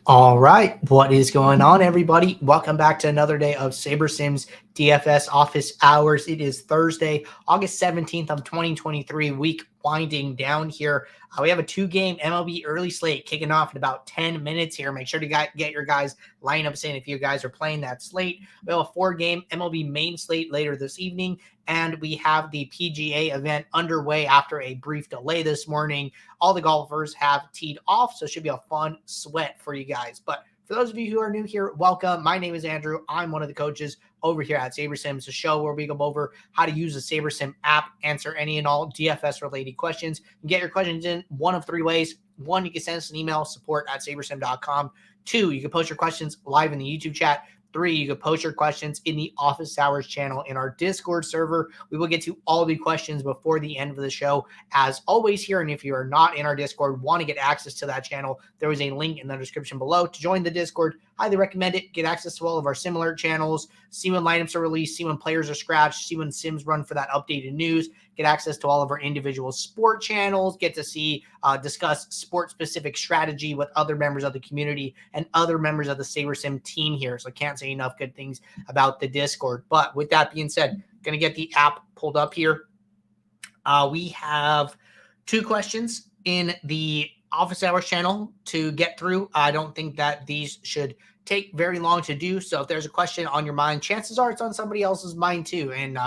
All right, what is going on, everybody? Welcome back to another day of SaberSim's DFS office hours. It is Thursday, August 17th of 2023, week winding down here. We have a two-game MLB early slate kicking off in about 10 minutes here. Make sure to get your guys' lineups in if you guys are playing that slate. We have a four-game MLB main slate later this evening, and we have the PGA event underway after a brief delay this morning. All the golfers have teed off, so it should be a fun sweat for you guys. But for those of you who are new here, welcome. My name is Andrew. I'm one of the coaches over here at SaberSim. It's a show where we go over how to use the SaberSim app, answer any and all DFS-related questions. You can get your questions in one of three ways. One, you can send us an email, support@sabersim.com. Two, you can post your questions live in the YouTube chat. Three, you can post your questions in the Office Hours channel in our Discord server. We will get to all the questions before the end of the show, as always here. And if you are not in our Discord, want to get access to that channel, there is a link in the description below to join the Discord. Highly recommend it. Get access to all of our similar channels. See when lineups are released, see when players are scratched, see when Sims run for that updated news. Get access to all of our individual sport channels. Get to see, discuss sport-specific strategy with other members of the community and other members of the SaberSim team here. So I can't say enough good things about the Discord. But with that being said, going to get the app pulled up here. We have two questions in the Office Hours channel to get through. I don't think that these should take very long to do. So if there's a question on your mind, chances are it's on somebody else's mind too. And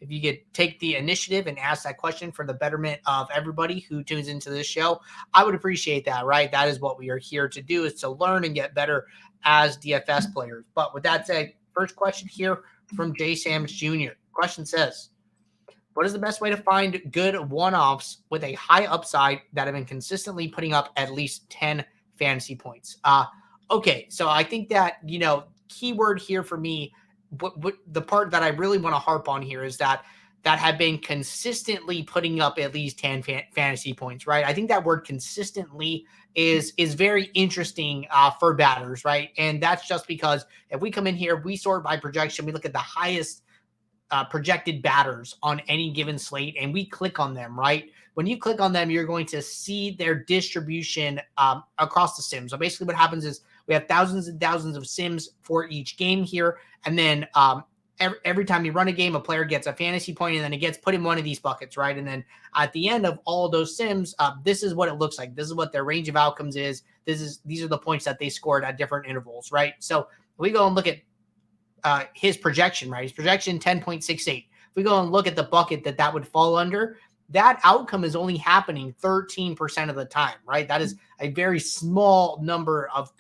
if you could take the initiative and ask that question for the betterment of everybody who tunes into this show, I would appreciate that, right? That is what we are here to do, is to learn and get better as DFS players. But with that said, first question here from J. Sams Jr. Question says, what is the best way to find good one-offs with a high upside that have been consistently putting up at least 10 fantasy points? Okay, so I think that, keyword here for me, what the part that I really want to harp on here is that have been consistently putting up at least 10 fantasy points, right? I think that word consistently is very interesting for batters, right? And that's just because if we come in here, we sort by projection, we look at the highest projected batters on any given slate, and we click on them, right? When you click on them, you're going to see their distribution across the sims. So basically what happens is we have thousands and thousands of sims for each game here. And then every time you run a game, a player gets a fantasy point, and then it gets put in one of these buckets, right? And then at the end of all of those sims, this is what it looks like. This is what their range of outcomes is. These are the points that they scored at different intervals, right? So we go and look at his projection, right? His projection 10.68. If we go and look at the bucket that would fall under, that outcome is only happening 13% of the time, right? That is a very small number of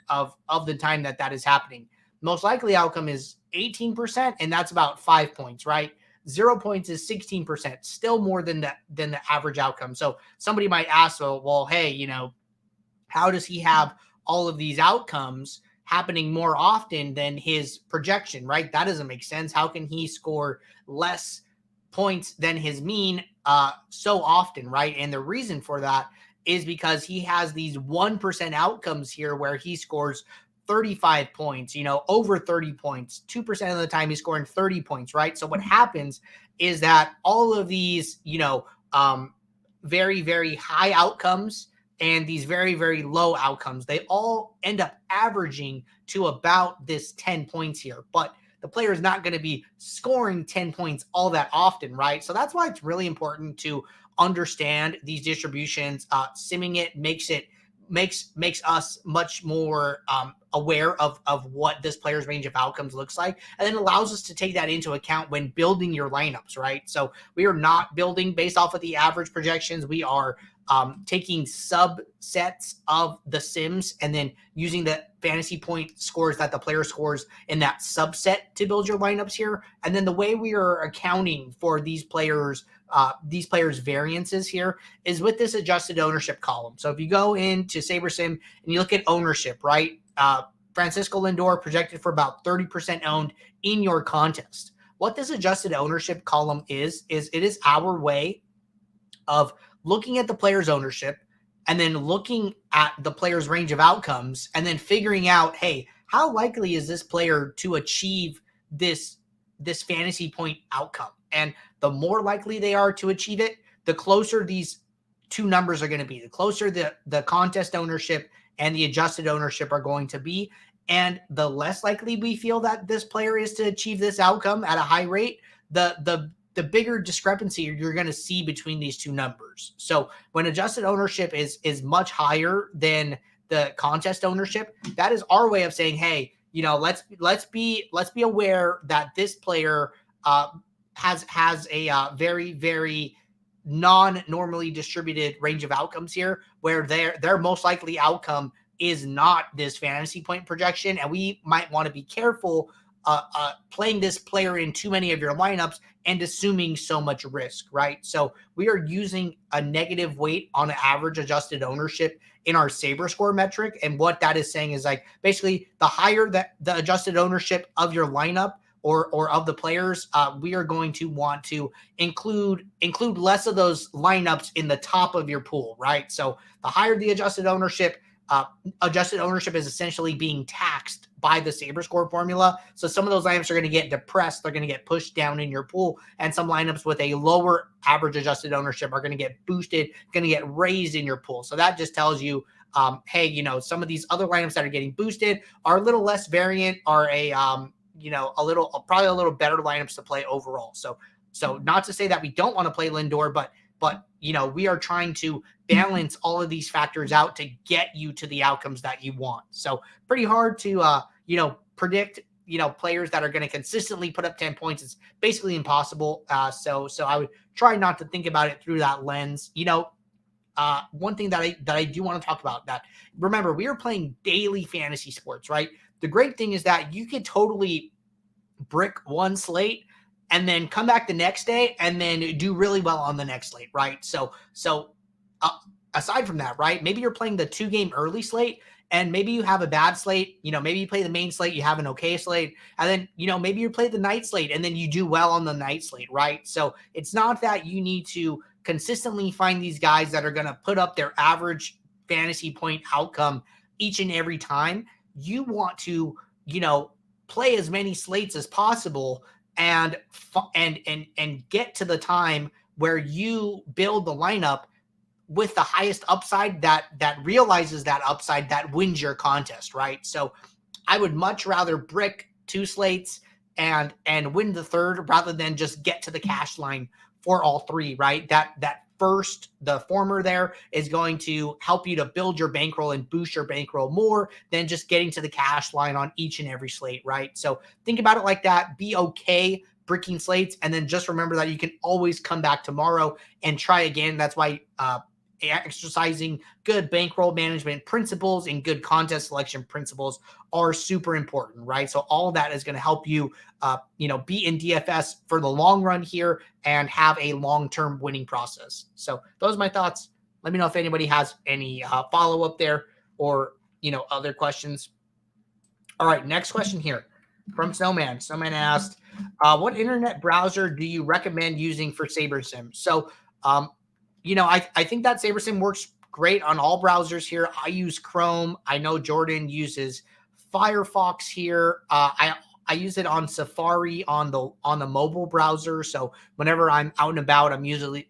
the time that is happening. Most likely outcome is 18%, and that's about 5 points, right? 0 points is 16%, still more than the average outcome. So somebody might ask, well, hey, how does he have all of these outcomes happening more often than his projection, right? That doesn't make sense. How can he score less points than his mean so often, right? And the reason for that is because he has these 1% outcomes here where he scores 35 points, over 30 points. 2% of the time he's scoring 30 points, right? So what happens is that all of these, very, very high outcomes and these very, very low outcomes, they all end up averaging to about this 10 points here. But the player is not going to be scoring 10 points all that often, right? So that's why it's really important to understand these distributions. Simming it makes us much more aware of what this player's range of outcomes looks like, and then allows us to take that into account when building your lineups, right? So we are not building based off of the average projections. We are taking subsets of the sims and then using the fantasy point scores that the player scores in that subset to build your lineups here. And then the way we are accounting for these players' variances here is with this adjusted ownership column. So if you go into SaberSim and you look at ownership, right? Francisco Lindor projected for about 30% owned in your contest. What this adjusted ownership column is it is our way of looking at the player's ownership and then looking at the player's range of outcomes and then figuring out, hey, how likely is this player to achieve this fantasy point outcome? And the more likely they are to achieve it, the closer these two numbers are going to be. The closer the contest ownership and the adjusted ownership are going to be. And the less likely we feel that this player is to achieve this outcome at a high rate, the bigger discrepancy you're going to see between these two numbers. So when adjusted ownership is much higher than the contest ownership, that is our way of saying, hey, let's be aware that this player has a very, very non-normally distributed range of outcomes here, where their most likely outcome is not this fantasy point projection. And we might want to be careful playing this player in too many of your lineups and assuming so much risk, right? So we are using a negative weight on average adjusted ownership in our SaberScore metric. And what that is saying is, like, basically the higher that the adjusted ownership of your lineup or of the players, we are going to want to include less of those lineups in the top of your pool, right? So the higher the adjusted ownership is essentially being taxed by the SaberScore formula. So some of those lineups are going to get depressed. They're going to get pushed down in your pool. And some lineups with a lower average adjusted ownership are going to get boosted, going to get raised in your pool. So that just tells you, hey, some of these other lineups that are getting boosted are a little less variant, are probably a little better lineups to play overall. So not to say that we don't want to play Lindor, but we are trying to balance all of these factors out to get you to the outcomes that you want. So pretty hard to predict players that are going to consistently put up 10 points. It's basically impossible. So I would try not to think about it through that lens. One thing that I do want to talk about, that remember, we are playing daily fantasy sports, right? The great thing is that you could totally brick one slate and then come back the next day and then do really well on the next slate, right? So aside from that, right, maybe you're playing the 2-game early slate and maybe you have a bad slate. Maybe you play the main slate, you have an okay slate, and then, maybe you play the night slate and then you do well on the night slate, right? So it's not that you need to consistently find these guys that are going to put up their average fantasy point outcome each and every time. You want to, play as many slates as possible and get to the time where you build the lineup with the highest upside that realizes that upside, that wins your contest, right? So I would much rather brick 2 slates and win the third rather than just get to the cash line for all 3, right? The former there is going to help you to build your bankroll and boost your bankroll more than just getting to the cash line on each and every slate, right? So think about it like that. Be okay bricking slates, and then just remember that you can always come back tomorrow and try again. That's why exercising good bankroll management principles and good contest selection principles are super important, right? So all of that is going to help you, be in DFS for the long run here and have a long-term winning process. So those are my thoughts. Let me know if anybody has any follow-up there or, other questions. All right, next question here from Snowman. Snowman asked, what internet browser do you recommend using for SaberSim? So, I think that SaberSim works great on all browsers here. I use Chrome. I know Jordan uses Firefox here. I use it on Safari on the mobile browser. So whenever I'm out and about, I'm usually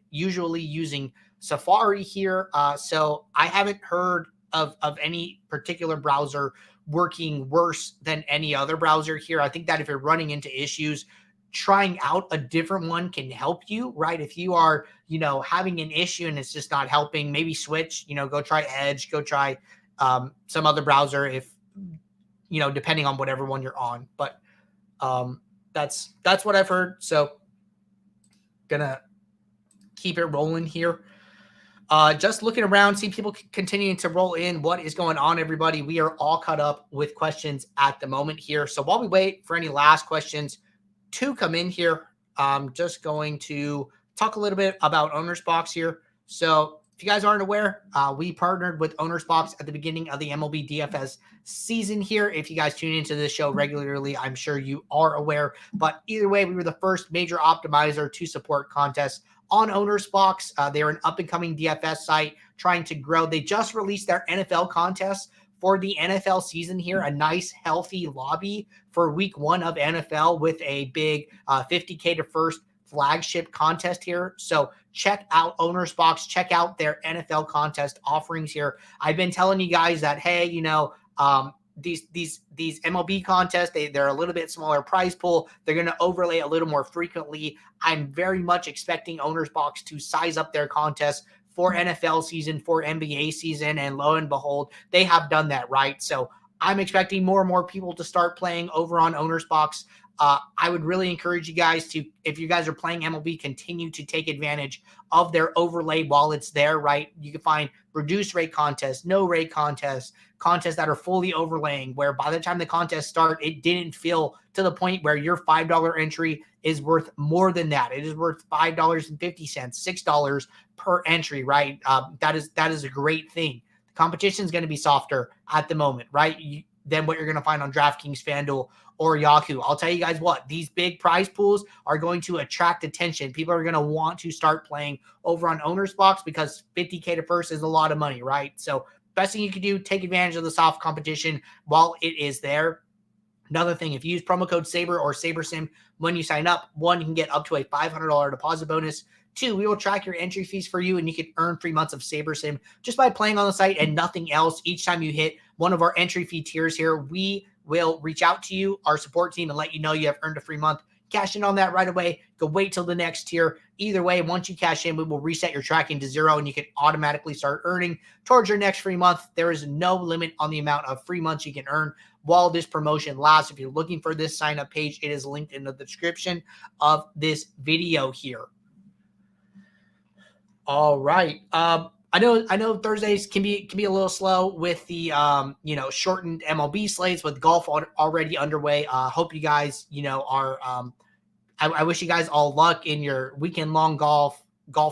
using Safari here. So I haven't heard of any particular browser working worse than any other browser here. I think that if you're running into issues, trying out a different one can help you, right? If you are, having an issue and it's just not helping, maybe switch, go try Edge, go try some other browser if, depending on whatever one you're on. But that's what I've heard. So gonna keep it rolling here. Just looking around, see people continuing to roll in. What is going on, everybody? We are all caught up with questions at the moment here. So while we wait for any last questions to come in here, I'm just going to talk a little bit about Owner's Box here. So if you guys aren't aware, we partnered with Owner's Box at the beginning of the MLB DFS season here. If you guys tune into this show regularly, I'm sure you are aware. But either way, we were the first major optimizer to support contests on Owner's Box. They're an up-and-coming DFS site trying to grow. They just released their NFL contest for the NFL season here, a nice, healthy lobby for week 1 of NFL with a big $50K to first flagship contest here. So check out Owner's Box, check out their NFL contest offerings here. I've been telling you guys that, hey, these MLB contests, they're a little bit smaller prize pool. They're going to overlay a little more frequently. I'm very much expecting Owner's Box to size up their contests for NFL season, for NBA season, and lo and behold, they have done that, right? So I'm expecting more and more people to start playing over on Owner's Box. I would really encourage you guys to, if you guys are playing MLB, continue to take advantage of their overlay while it's there, right? You can find reduced rate contests, no rate contests, contests that are fully overlaying, where by the time the contest start, it didn't feel to the point where your $5 entry is worth more than that. It is worth $5.50, $6 per entry, right? That is a great thing. The competition is going to be softer at the moment, right? Than what you're going to find on DraftKings, FanDuel, or Yahoo. I'll tell you guys what, these big prize pools are going to attract attention. People are going to want to start playing over on Owner's Box because $50K to first is a lot of money, right? So best thing you can do, take advantage of the soft competition while it is there. Another thing, if you use promo code SABER or SaberSim when you sign up, 1, you can get up to a $500 deposit bonus. 2, we will track your entry fees for you, and you can earn 3 months of SaberSim just by playing on the site and nothing else. Each time you hit one of our entry fee tiers here, we will reach out to you, our support team, and let you know you have earned a free month. Cash in on that right away. Go wait till the next tier. Either way, once you cash in, we will reset your tracking to 0, and you can automatically start earning towards your next free month. There is no limit on the amount of free months you can earn while this promotion lasts. If you're looking for this sign-up page, it is linked in the description of this video here. All right. I know Thursdays can be a little slow with the shortened MLB slates with golf already underway. Hope you guys are. I wish you guys all luck in your weekend long golf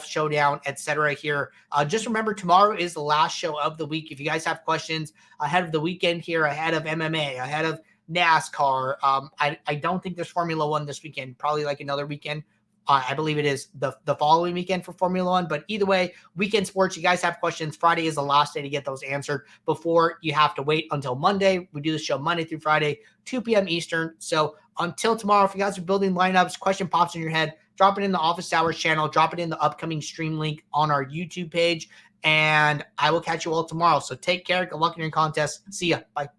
showdown, etc. Here. Just remember, tomorrow is the last show of the week. If you guys have questions ahead of the weekend here, ahead of MMA, ahead of NASCAR, I don't think there's Formula One this weekend. Probably like another weekend. I believe it is the following weekend for Formula One. But either way, weekend sports, you guys have questions. Friday is the last day to get those answered before you have to wait until Monday. We do the show Monday through Friday, 2 p.m. Eastern. So until tomorrow, if you guys are building lineups, question pops in your head, drop it in the Office Hours channel, drop it in the upcoming stream link on our YouTube page, and I will catch you all tomorrow. So take care. Good luck in your contest. See ya. Bye.